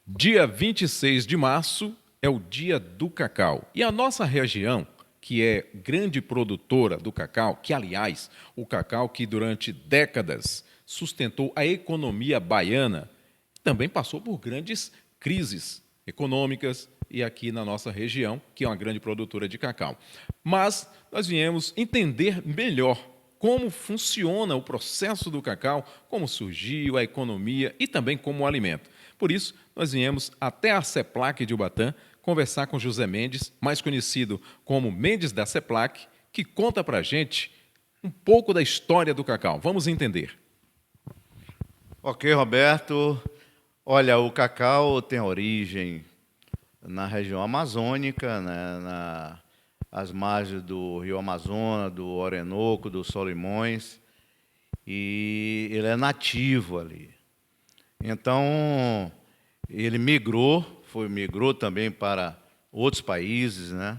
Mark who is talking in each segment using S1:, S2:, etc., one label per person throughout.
S1: Dia 26 de março é o dia do cacau. E a nossa região, que é grande produtora do cacau, que, aliás, o cacau que durante décadas sustentou a economia baiana, também passou por grandes crises econômicas e aqui na nossa região, que é uma grande produtora de cacau. Mas nós viemos entender melhor como funciona o processo do cacau, como surgiu a economia e também como alimento. Por isso, nós viemos até a CEPLAC de Ubatã conversar com José Mendes, mais conhecido como Mendes da CEPLAC, que conta para a gente um pouco da história do cacau. Vamos entender.
S2: Ok, Roberto. Olha, o cacau tem origem na região amazônica, né, às margens do rio Amazonas, do Orinoco, dos Solimões, e ele é nativo ali. Então, ele migrou também para outros países, né?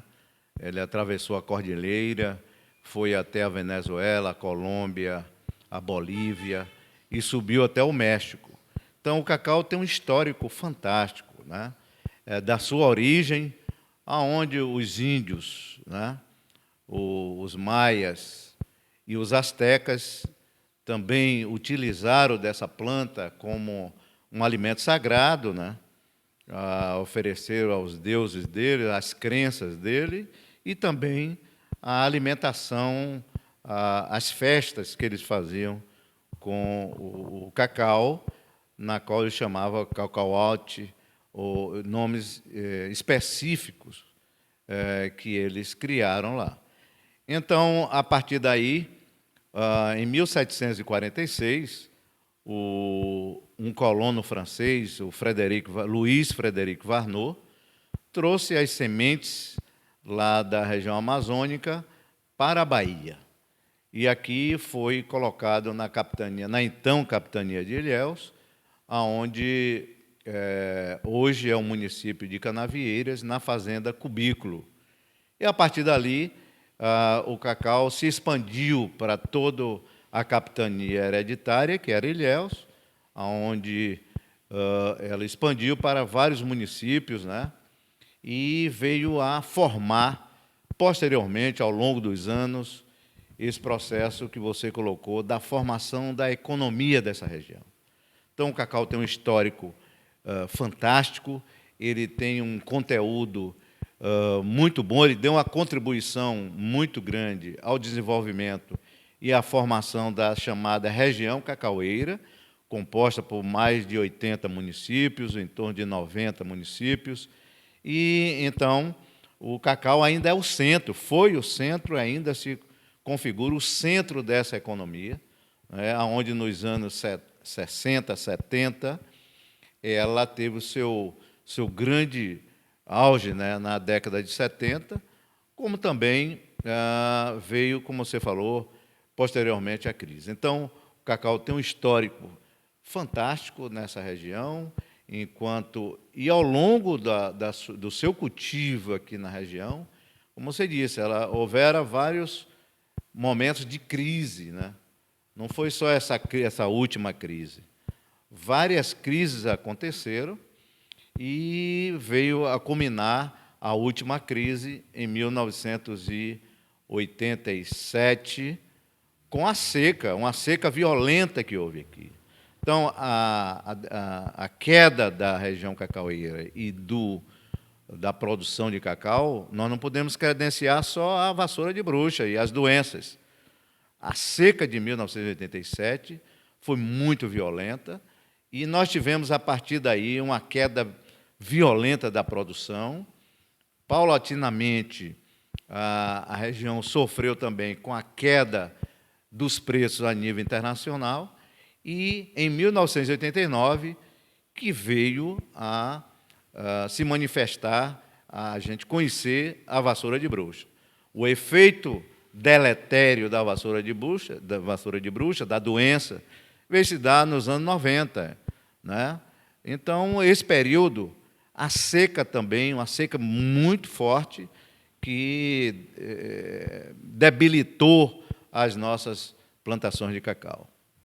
S2: Ele atravessou a cordilheira, foi até a Venezuela, a Colômbia, a Bolívia e subiu até o México. Então, o cacau tem um histórico fantástico, né? Da sua origem, aonde os índios, né? Os maias e os astecas também utilizaram dessa planta como um alimento sagrado, né? Ofereceram aos deuses dele, às crenças dele, e também a alimentação, as festas que eles faziam com o cacau, na qual ele chamava cacauote, ou nomes específicos que eles criaram lá. Então, a partir daí, em 1746, um colono francês, o Louis Frédéric Warneau, trouxe as sementes lá da região amazônica para a Bahia. E aqui foi colocado na capitania, na então capitania de Ilhéus, aonde hoje é o município de Canavieiras, na fazenda Cubículo. E a partir dali, o cacau se expandiu para toda a capitania hereditária, que era Ilhéus, onde ela expandiu para vários municípios, né? E veio a formar, posteriormente, ao longo dos anos, esse processo que você colocou da formação da economia dessa região. Então, o cacau tem um histórico fantástico, ele tem um conteúdo muito bom, ele deu uma contribuição muito grande ao desenvolvimento e à formação da chamada região cacaueira, composta por mais de 80 municípios, em torno de 90 municípios. E, então, o cacau ainda é o centro, foi o centro, ainda se configura o centro dessa economia, né, onde nos anos 60, 70, ela teve o seu grande auge, né, na década de 70, como também veio, como você falou, posteriormente a crise. Então, o cacau tem um histórico fantástico nessa região, e ao longo do seu cultivo aqui na região, como você disse, houvera vários momentos de crise, né? Não foi só essa última crise. Várias crises aconteceram e veio a culminar a última crise em 1987, com a seca, uma seca violenta que houve aqui. Então, a queda da região cacaueira e da produção de cacau, nós não podemos credenciar só a vassoura de bruxa e as doenças. A seca de 1987 foi muito violenta e nós tivemos, a partir daí, uma queda violenta da produção. Paulatinamente, a região sofreu também com a queda dos preços a nível internacional e, em 1989, que veio a se manifestar, a gente conhecer a vassoura de bruxa. O efeito deletério da vassoura de bruxa, da doença, veio se dar nos anos 90, né? Então, esse período, a seca também, uma seca muito forte, que debilitou as nossas plantações de cacau.